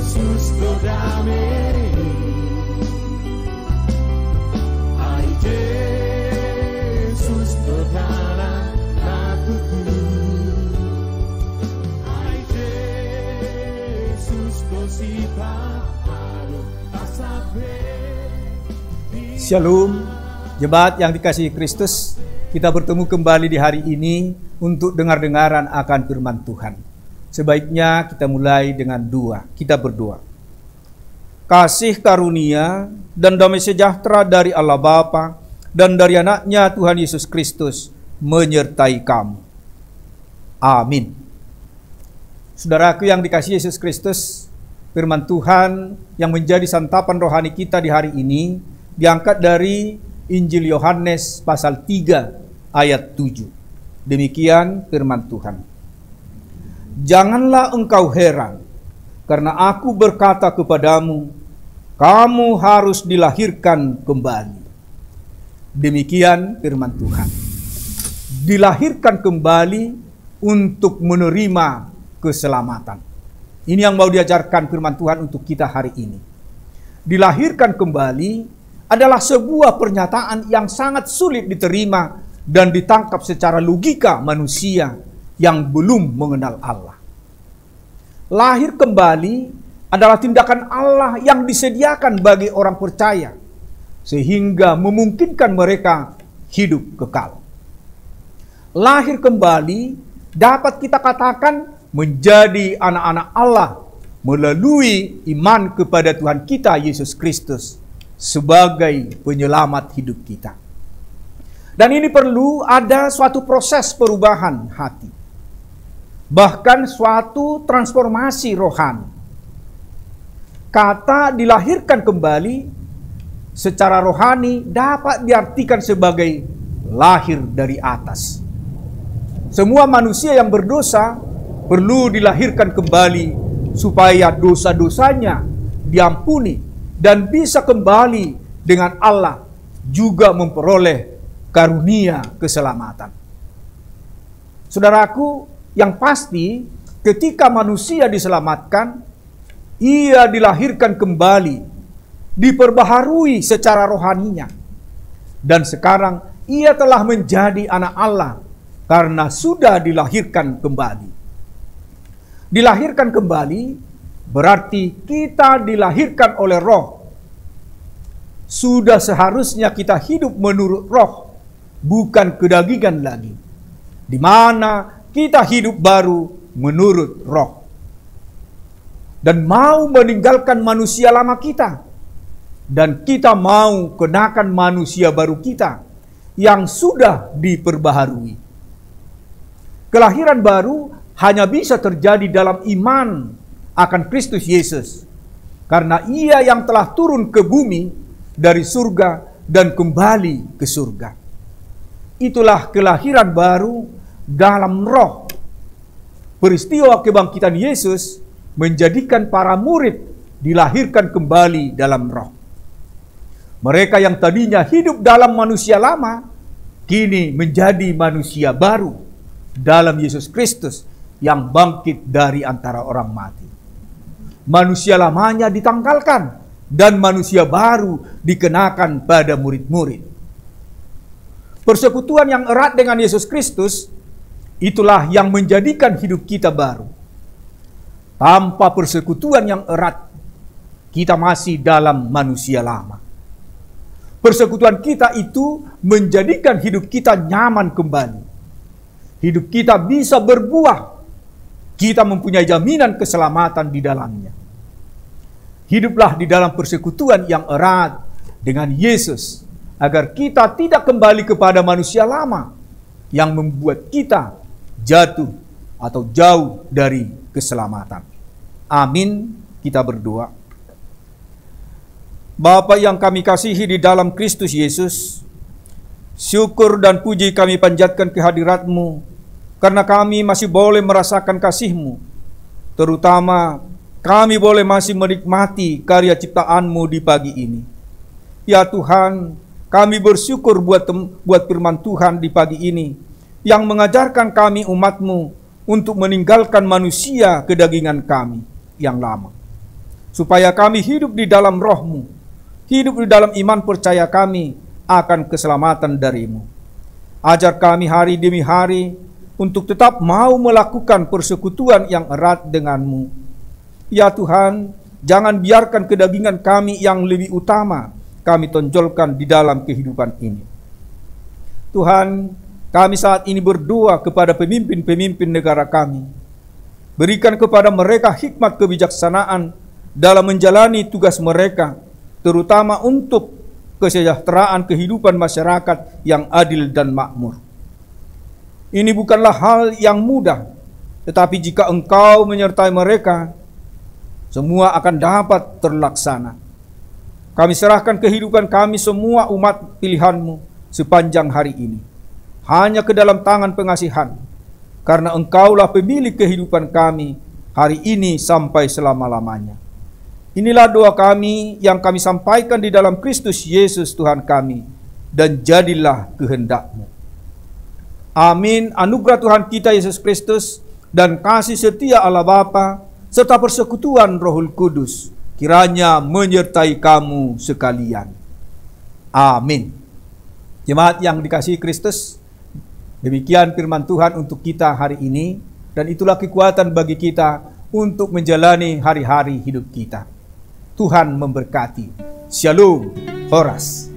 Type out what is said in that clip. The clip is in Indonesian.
Yesus kau damai, hai Yesus kau dalam hatiku, hai Yesus kau sifat baru tak sampai. Shalom, jemaat yang dikasihi Kristus. Kita bertemu kembali di hari ini untuk dengar-dengaran akan firman Tuhan. Sebaiknya kita mulai dengan kita berdoa. Kasih karunia dan damai sejahtera dari Allah Bapa dan dari anaknya Tuhan Yesus Kristus menyertai kamu. Amin. Saudaraku yang dikasihi Yesus Kristus, firman Tuhan yang menjadi santapan rohani kita di hari ini diangkat dari Injil Yohanes pasal 3 ayat 7. Demikian firman Tuhan. Janganlah engkau heran, karena aku berkata kepadamu, kamu harus dilahirkan kembali. Demikian firman Tuhan. Dilahirkan kembali untuk menerima keselamatan. Ini yang mau diajarkan firman Tuhan untuk kita hari ini. Dilahirkan kembali adalah sebuah pernyataan yang sangat sulit diterima dan ditangkap secara logika manusia yang belum mengenal Allah. Lahir kembali adalah tindakan Allah yang disediakan bagi orang percaya, sehingga memungkinkan mereka hidup kekal. Lahir kembali dapat kita katakan menjadi anak-anak Allah melalui iman kepada Tuhan kita Yesus Kristus sebagai penyelamat hidup kita. Dan ini perlu ada suatu proses perubahan hati, bahkan suatu transformasi rohani. Kata dilahirkan kembali secara rohani dapat diartikan sebagai lahir dari atas. Semua manusia yang berdosa perlu dilahirkan kembali supaya dosa-dosanya diampuni dan bisa kembali dengan Allah, juga memperoleh karunia keselamatan. Saudaraku, yang pasti ketika manusia diselamatkan, ia dilahirkan kembali, diperbaharui secara rohaninya. Dan sekarang ia telah menjadi anak Allah karena sudah dilahirkan kembali. Dilahirkan kembali berarti kita dilahirkan oleh Roh. Sudah seharusnya kita hidup menurut Roh, bukan kedagingan lagi, di mana kita hidup baru menurut Roh, dan mau meninggalkan manusia lama kita, dan kita mau kenakan manusia baru kita yang sudah diperbaharui. Kelahiran baru hanya bisa terjadi dalam iman akan Kristus Yesus, karena Ia yang telah turun ke bumi dari surga dan kembali ke surga. Itulah kelahiran baru dalam Roh. Peristiwa kebangkitan Yesus menjadikan para murid dilahirkan kembali dalam Roh. Mereka yang tadinya hidup dalam manusia lama, kini menjadi manusia baru dalam Yesus Kristus yang bangkit dari antara orang mati. Manusia lamanya ditanggalkan dan manusia baru dikenakan pada murid-murid. Persekutuan yang erat dengan Yesus Kristus, itulah yang menjadikan hidup kita baru. Tanpa persekutuan yang erat, kita masih dalam manusia lama. Persekutuan kita itu menjadikan hidup kita nyaman kembali. Hidup kita bisa berbuah. Kita mempunyai jaminan keselamatan di dalamnya. Hiduplah di dalam persekutuan yang erat dengan Yesus, agar kita tidak kembali kepada manusia lama yang membuat kita jatuh atau jauh dari keselamatan. Amin. Kita berdoa. Bapa yang kami kasihi di dalam Kristus Yesus, syukur dan puji kami panjatkan kehadirat-Mu, karena kami masih boleh merasakan kasih-Mu. Terutama kami boleh masih menikmati karya ciptaan-Mu di pagi ini. Ya Tuhan, kami bersyukur buat firman Tuhan di pagi ini, yang mengajarkan kami umat-Mu untuk meninggalkan manusia kedagingan kami yang lama. supaya kami hidup di dalam roh-Mu, hidup di dalam iman percaya kami akan keselamatan dari-Mu. Ajar kami hari demi hari untuk tetap mau melakukan persekutuan yang erat dengan-Mu. Ya Tuhan, jangan biarkan kedagingan kami yang lebih utama kami tonjolkan di dalam kehidupan ini. Tuhan, kami saat ini berdoa kepada pemimpin-pemimpin negara kami. Berikan kepada mereka hikmat kebijaksanaan dalam menjalani tugas mereka, terutama untuk kesejahteraan kehidupan masyarakat yang adil dan makmur. Ini bukanlah hal yang mudah, tetapi jika Engkau menyertai mereka, semua akan dapat terlaksana. Kami serahkan kehidupan kami semua umat pilihan-Mu sepanjang hari ini hanya ke dalam tangan pengasihan, karena Engkaulah pemilik kehidupan kami hari ini sampai selama-lamanya. Inilah doa kami yang kami sampaikan di dalam Kristus Yesus Tuhan kami, dan jadilah kehendak-Mu. Amin. Anugerah Tuhan kita Yesus Kristus dan kasih setia Allah Bapa serta persekutuan Rohul Kudus kiranya menyertai kamu sekalian. Amin. Jemaat yang dikasihi Kristus, demikian firman Tuhan untuk kita hari ini, dan itulah kekuatan bagi kita untuk menjalani hari-hari hidup kita. Tuhan memberkati. Shalom. Horas.